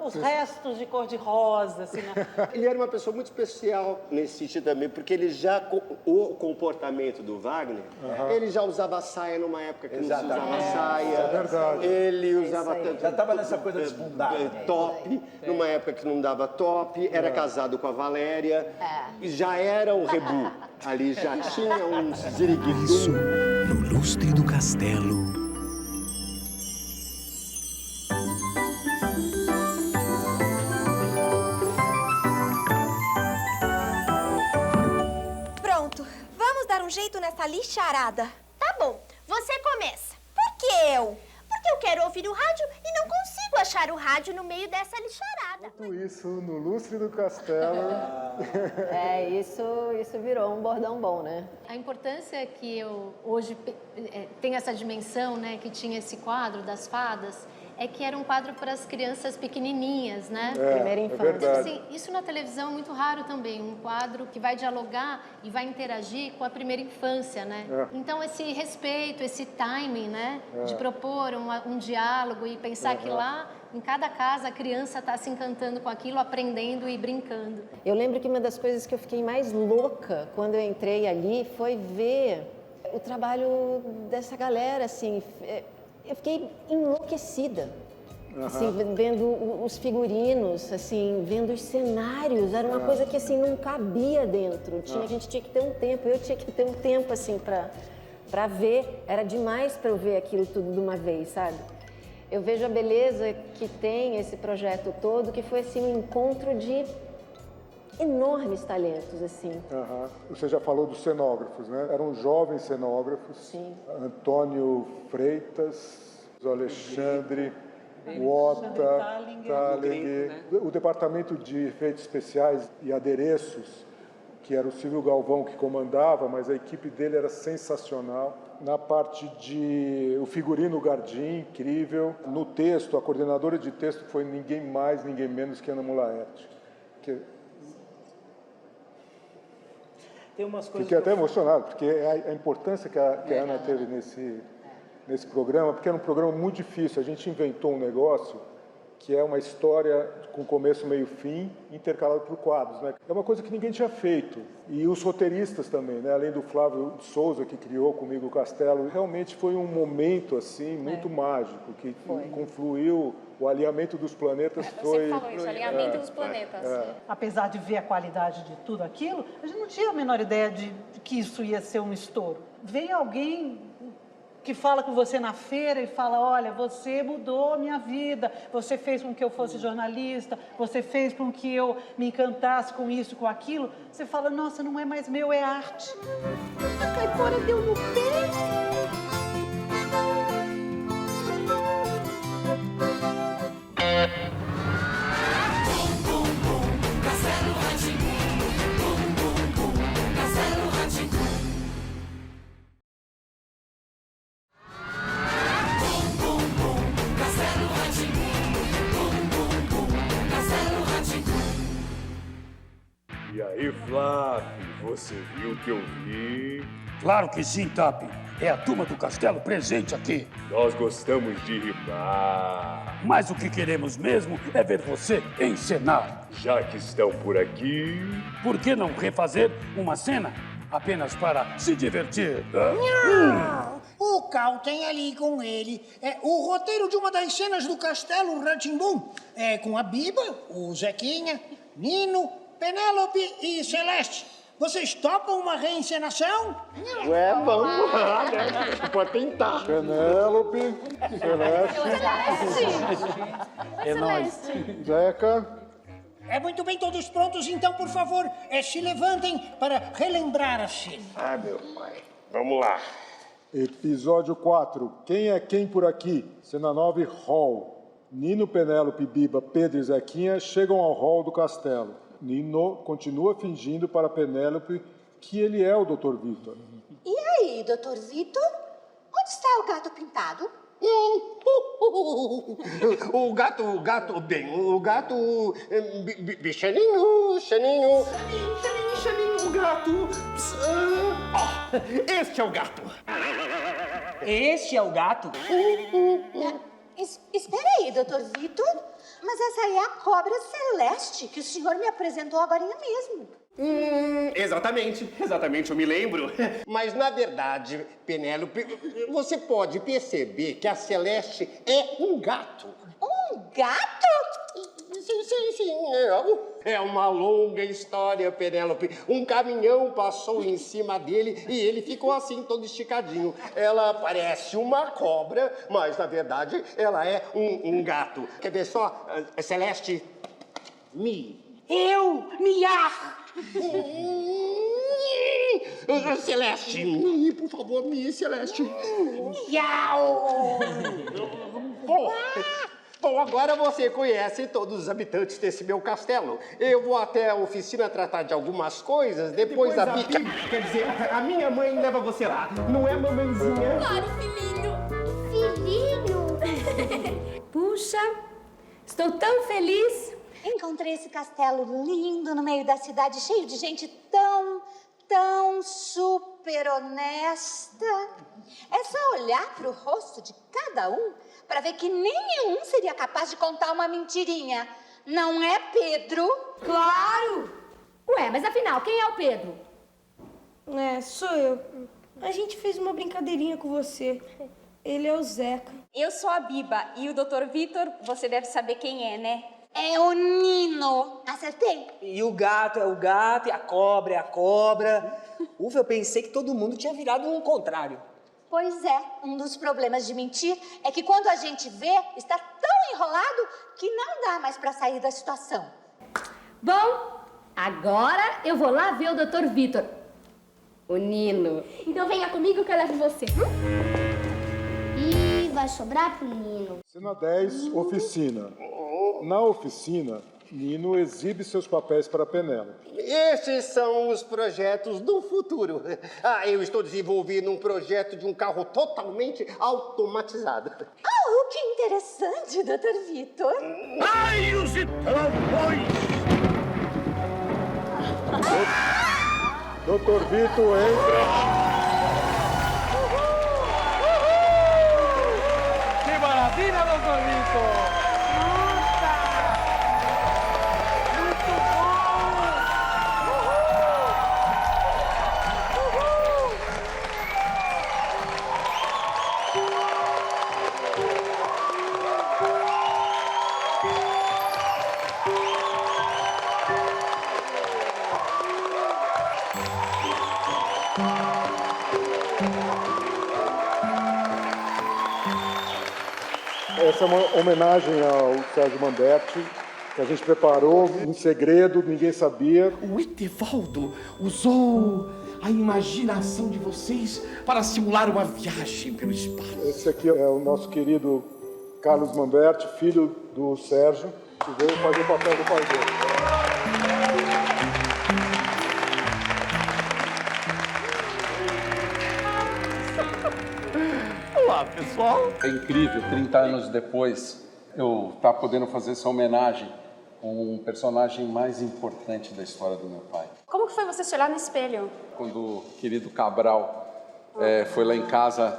os restos de cor de rosa, assim, né? Ele era uma pessoa muito especial nesse sentido também, porque ele já, o comportamento do Wagner, ele já usava saia numa época que não se usava saia. É verdade. Ele usava tanto... Já estava nessa coisa de desbundada. Top, numa época que não dava top, era casado com a Valéria, e já era um rebu. Ali já tinha uns ziriguidum. Isso, no lustre do castelo. Pronto, vamos dar um jeito nessa lixarada. Tá bom, você começa. Por que eu? Porque eu quero ouvir o rádio e não consigo achar o rádio no meio dessa lixarada. Tudo isso no lustre do castelo. Isso virou um bordão bom, né? A importância que eu hoje tenho essa dimensão, né, que tinha esse quadro das fadas, é que era um quadro para as crianças pequenininhas, né? Primeira infância. É verdade. Assim, isso na televisão é muito raro também, um quadro que vai dialogar e vai interagir com a primeira infância, né? Então esse respeito, esse timing, né, de propor um diálogo e pensar que lá em cada casa a criança está se encantando com aquilo, aprendendo e brincando. Eu lembro que uma das coisas que eu fiquei mais louca quando eu entrei ali foi ver o trabalho dessa galera, assim. Eu fiquei enlouquecida, assim, vendo os figurinos, assim, vendo os cenários. Era uma coisa que assim não cabia dentro. A gente tinha que ter um tempo. Eu tinha que ter um tempo assim para ver. Era demais para eu ver aquilo tudo de uma vez, sabe? Eu vejo a beleza que tem esse projeto todo, que foi assim um encontro de enormes talentos, assim. Você já falou dos cenógrafos, né? Eram jovens cenógrafos. Sim. Antônio Freitas, Alexandre, Wota, Thaling, o departamento de efeitos especiais e adereços, que era o Silvio Galvão que comandava, mas a equipe dele era sensacional. Na parte de o figurino Gardim, incrível. No texto, a coordenadora de texto foi ninguém mais, ninguém menos que Ana Mulaerte. Tem umas coisas. Fiquei até emocionado, porque a importância que a Ana teve nesse programa, porque era um programa muito difícil. A gente inventou um negócio que é uma história com começo, meio, fim, intercalado por quadros, né? É uma coisa que ninguém tinha feito. E os roteiristas também, né? Além do Flávio Souza, que criou comigo o Castelo, realmente foi um momento, assim, muito mágico, que confluiu o alinhamento dos planetas. Você falou isso, alinhamento dos planetas. Apesar de ver a qualidade de tudo aquilo, a gente não tinha a menor ideia de que isso ia ser um estouro. Vem alguém que fala com você na feira e fala, olha, você mudou a minha vida, você fez com que eu fosse jornalista, você fez com que eu me encantasse com isso, com aquilo. Você fala, nossa, não é mais meu, é arte. A caipora deu no pé. E Flávio, você viu o que eu vi? Claro que sim, Tapi. É a turma do castelo presente aqui. Nós gostamos de rimar. Mas o que queremos mesmo é ver você encenar. Já que estão por aqui... Por que não refazer uma cena apenas para se divertir? O Cal tem ali com ele o roteiro de uma das cenas do Castelo Rá-Tim-Bum. É com a Biba, o Zequinha, Nino, Penélope e Celeste. Vocês topam uma reencenação? Vamos lá, né? Pode tentar. Penélope, Celeste. É nóis. Zeca. Muito bem, todos prontos? Então, por favor, se levantem para relembrar a cena. Ah, meu pai. Vamos lá. Episódio 4. Quem é quem por aqui? Cena 9, hall. Nino, Penélope, Biba, Pedro e Zequinha chegam ao hall do castelo. Nino continua fingindo para Penélope que ele é o Dr. Vitor. E aí, Dr. Vitor? Onde está o gato pintado? O gato, Xaninho, o gato. Este é o gato. Este é o gato? Espera aí, Dr. Vitor. Mas essa aí é a cobra celeste que o senhor me apresentou agora mesmo. Exatamente, eu me lembro. Mas, na verdade, Penélope, você pode perceber que a Celeste é um gato. Um gato? Sim. É uma longa história, Penélope. Um caminhão passou em cima dele e ele ficou assim, todo esticadinho. Ela parece uma cobra, mas, na verdade, ela é um gato. Quer ver só, Celeste? Miar! Celeste, por favor, Celeste. Miau! Bom, agora você conhece todos os habitantes desse meu castelo. Eu vou até a oficina tratar de algumas coisas, depois a Bica... Quer dizer, a minha mãe leva você lá, não é, mamãezinha? Claro, filhinho. Puxa, estou tão feliz. Encontrei esse castelo lindo no meio da cidade, cheio de gente tão super honesta. É só olhar para o rosto de cada um para ver que nenhum seria capaz de contar uma mentirinha. Não é, Pedro? Claro! Ué, mas afinal, quem é o Pedro? Sou eu. A gente fez uma brincadeirinha com você. Ele é o Zeca. Eu sou a Biba e o Dr. Vitor, você deve saber quem é, né? É o Nino. Acertei. E o gato é o gato, e a cobra é a cobra. Ufa, eu pensei que todo mundo tinha virado um contrário. Pois é, um dos problemas de mentir é que quando a gente vê, está tão enrolado que não dá mais para sair da situação. Bom, agora eu vou lá ver o Dr. Vitor. O Nino. Então venha comigo que eu levo você. E vai sobrar pro Nino. Cena 10, oficina. Na oficina, Nino exibe seus papéis para Penélope. Esses são os projetos do futuro. Eu estou desenvolvendo um projeto de um carro totalmente automatizado. Oh, que interessante, Dr. Vitor. Raios e trovões! Dr. Vitor entra. Que maravilha, Dr. Vitor! Essa é uma homenagem ao Sérgio Manberti, que a gente preparou em segredo, ninguém sabia. O Etevaldo usou a imaginação de vocês para simular uma viagem pelo espaço. Esse aqui é o nosso querido Carlos Manberti, filho do Sérgio, que veio fazer o papel do pai dele. Olá, pessoal. É incrível, 30 anos depois, eu estar podendo fazer essa homenagem com um personagem mais importante da história do meu pai. Como que foi você se olhar no espelho? Quando o querido Cabral foi lá em casa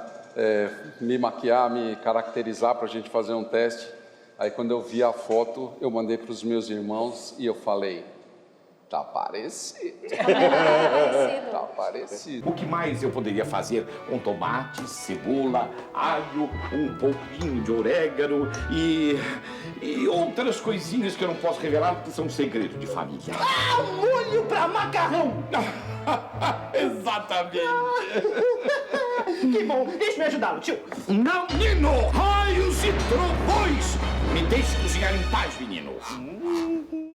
me maquiar, me caracterizar para a gente fazer um teste, aí quando eu vi a foto, eu mandei para os meus irmãos e eu falei, tá parecido. Tá parecido. O que mais eu poderia fazer com tomate, cebola, alho, um pouquinho de orégano e outras coisinhas que eu não posso revelar porque são segredo de família. Ah, um molho pra macarrão! Exatamente. Que bom, deixa me ajudá-lo, tio. Não, Nino! Raios e trovões! Me deixe cozinhar em paz, menino.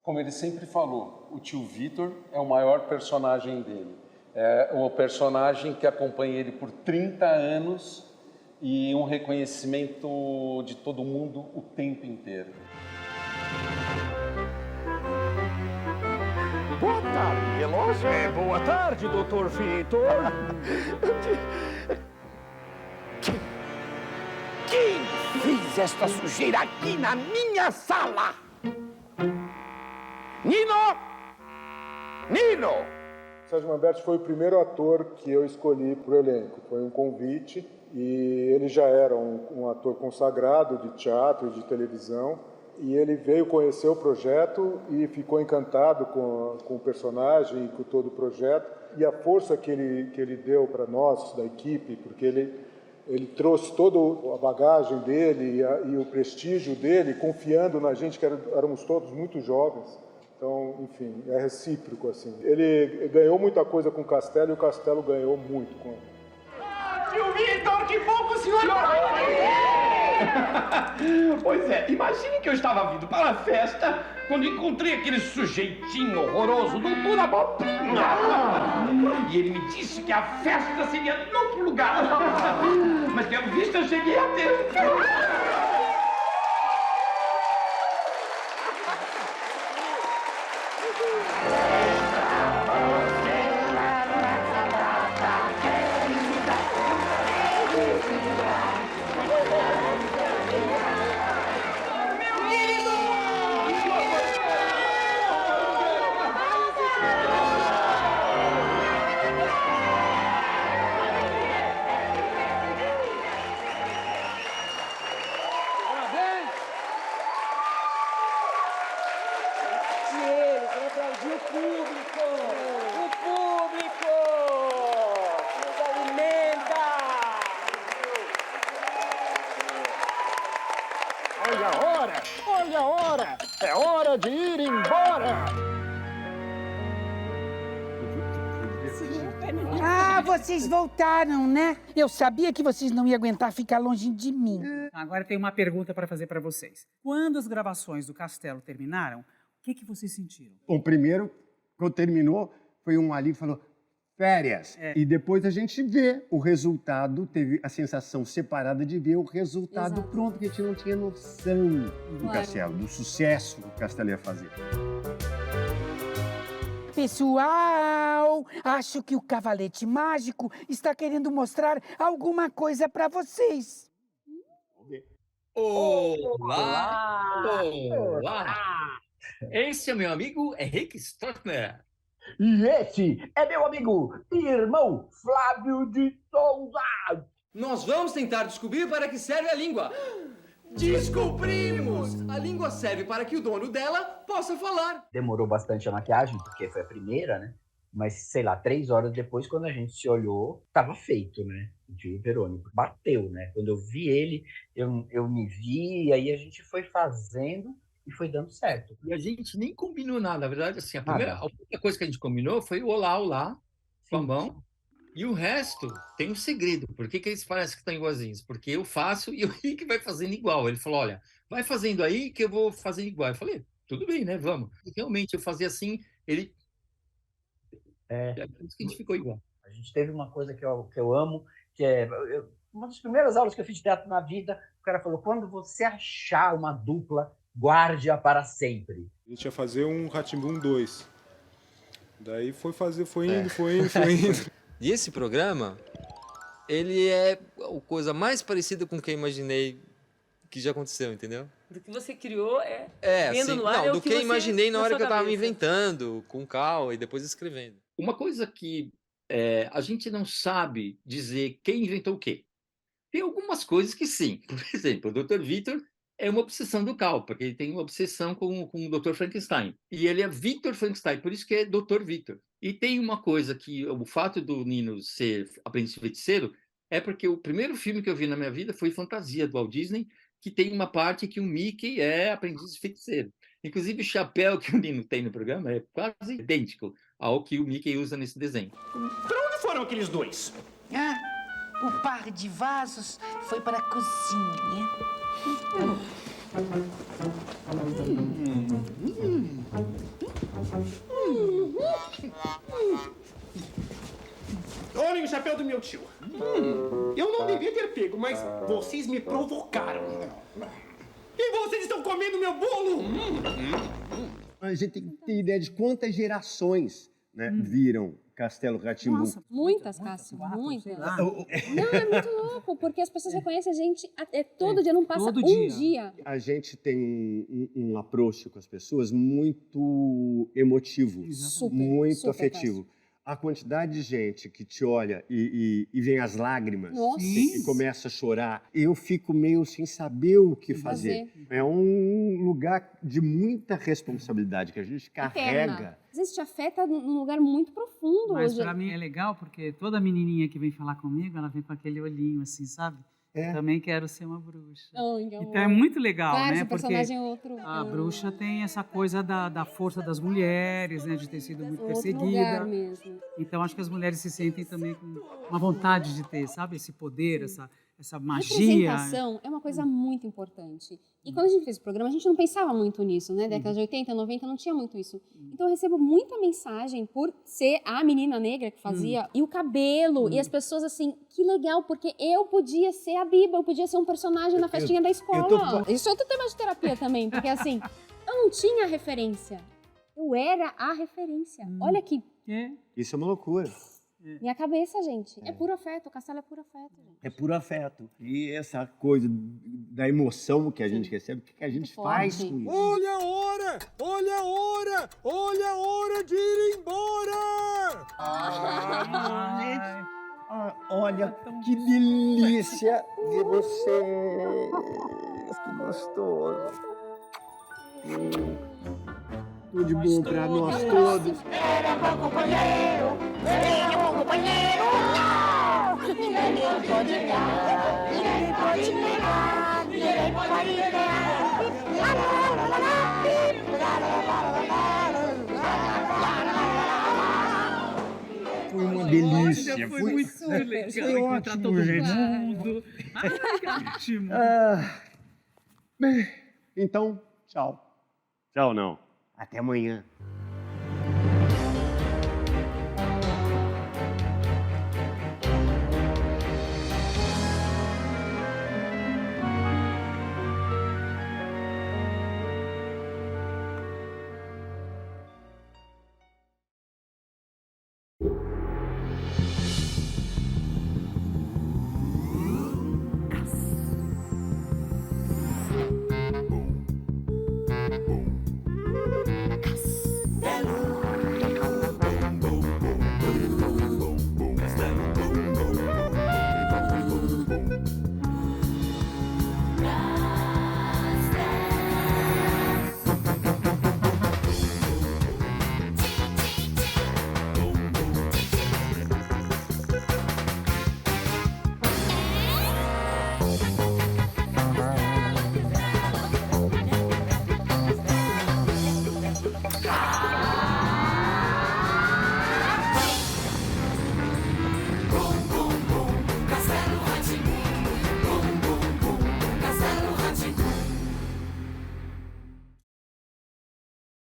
Como ele sempre falou, o tio Vitor é o maior personagem dele. É o personagem que acompanha ele por 30 anos e um reconhecimento de todo mundo o tempo inteiro. Boa tarde, relógio. Boa tarde, Dr. Vitor. Quem fez esta sujeira aqui na minha sala? Nino! Nino! Sérgio Manberti foi o primeiro ator que eu escolhi para o elenco. Foi um convite e ele já era um ator consagrado de teatro e de televisão. E ele veio conhecer o projeto e ficou encantado com o personagem e com todo o projeto. E a força que ele deu para nós, da equipe, porque ele trouxe toda a bagagem dele e o prestígio dele, confiando na gente, que éramos todos muito jovens. Então, enfim, é recíproco, assim. Ele ganhou muita coisa com o Castelo e o Castelo ganhou muito com ele. Tio Vitor, que bom que o senhor Pois é, imagine que eu estava vindo para a festa quando encontrei aquele sujeitinho horroroso, doutor Abobrinha. E ele me disse que a festa seria em outro lugar. Mas pelo visto eu cheguei a tempo. Olha a hora! É hora de ir embora! Ah, vocês voltaram, né? Eu sabia que vocês não iam aguentar ficar longe de mim. Agora tem uma pergunta para fazer para vocês. Quando as gravações do Castelo terminaram, o que vocês sentiram? Bom, primeiro, quando terminou, foi um ali que falou férias. E depois a gente vê o resultado, teve a sensação separada de ver o resultado pronto, porque a gente não tinha noção do Castelo, do sucesso que o Castelo ia fazer. Pessoal, acho que o Cavalete Mágico está querendo mostrar alguma coisa para vocês. Olá! Olá! Esse é meu amigo Henrique Stroessner. E esse é meu amigo e irmão Flávio de Souza. Nós vamos tentar descobrir para que serve a língua. Descobrimos! A língua serve para que o dono dela possa falar. Demorou bastante a maquiagem, porque foi a primeira, né? Mas, sei lá, 3 horas depois, quando a gente se olhou, tava feito, né? O tio Verônico bateu, né? Quando eu vi ele, eu me vi, aí a gente foi fazendo e foi dando certo. E a gente nem combinou nada, na verdade, assim, a única coisa que a gente combinou foi o olá, com a mão. E o resto tem um segredo. Por que eles parecem que estão igualzinhos? Porque eu faço e o Rick vai fazendo igual. Ele falou, olha, vai fazendo aí que eu vou fazendo igual. Eu falei, tudo bem, né? Vamos. E realmente, eu fazia assim, ele... Por isso que a gente ficou igual. A gente teve uma coisa que eu amo, que é... uma das primeiras aulas que eu fiz de teatro na vida, o cara falou, quando você achar uma dupla, guarde-a para sempre. A gente ia fazer um Rá-Tim-Bum 2. Daí foi indo. E esse programa, ele é a coisa mais parecida com o que eu imaginei que já aconteceu, entendeu? Do que você criou assim, vendo no ar, não, do que eu você- imaginei na hora sua que eu tava me cabeça. inventando, com cal e depois escrevendo. Uma coisa que a gente não sabe dizer quem inventou o quê. Tem algumas coisas que sim. Por exemplo, o Dr. Vitor é uma obsessão do Cal, porque ele tem uma obsessão com o Dr. Frankenstein. E ele é Victor Frankenstein, por isso que é Dr. Vitor. E tem uma coisa que o fato do Nino ser aprendiz de feiticeiro é porque o primeiro filme que eu vi na minha vida foi Fantasia, do Walt Disney, que tem uma parte que o Mickey é aprendiz de feiticeiro. Inclusive, o chapéu que o Nino tem no programa é quase idêntico ao que o Mickey usa nesse desenho. Pra onde foram aqueles dois? Ah, o par de vasos foi para a cozinha. Olhem o chapéu do meu tio. Eu não devia ter pego, mas vocês me provocaram. E vocês estão comendo meu bolo! A gente tem que ter ideia de quantas gerações, né, viram Castelo Rá-Tim-Bum. Nossa, muitas, Cássio, muitas. Não, é muito louco, porque as pessoas reconhecem a gente todo dia, não passa um dia. A gente tem um approach com as pessoas muito emotivo, muito super, afetivo. A quantidade de gente que te olha e vem as lágrimas Nossa. e começa a chorar, eu fico meio sem saber o que fazer. É um lugar de muita responsabilidade que a gente carrega. Eterna. Às vezes te afeta num lugar muito profundo. Mas hoje. pra mim é legal porque toda menininha que vem falar comigo, ela vem com aquele olhinho assim, sabe? Também quero ser uma bruxa. Ai, Então é muito legal, claro, né? esse personagem Porque é outro. a bruxa tem essa coisa da força das mulheres, né? De ter sido muito Outro perseguida. lugar mesmo. Então acho que as mulheres se sentem também com uma vontade de ter, sabe? Esse poder, essa magia. Representação é uma coisa muito importante. E quando a gente fez o programa, a gente não pensava muito nisso, né? Décadas de 80, 90, não tinha muito isso. Então eu recebo muita mensagem por ser a menina negra que fazia, e o cabelo, e as pessoas assim, que legal, porque eu podia ser a Biba, eu podia ser um personagem na festinha da escola. Isso é outro tema de terapia também, porque assim, eu não tinha referência. Eu era a referência. Olha que... Isso é uma loucura. Minha cabeça, gente. É puro afeto. O Castelo é puro afeto, gente. É puro afeto. E essa coisa da emoção que a gente recebe, o que a gente faz com isso? Olha a hora! Olha a hora! Olha a hora de ir embora! Olha que delícia de vocês! Que gostoso! Tudo de bom pra nós todos. Era bom companheiro, era bom companheiro. Ninguém pode negar, ninguém pode negar, ninguém pode negar. Foi uma delícia. Olha, foi muito legal. Foi encontrar todo ótimo, gente. mundo. Ai, que ótimo. Bem, então, tchau. Tchau, não. Até amanhã.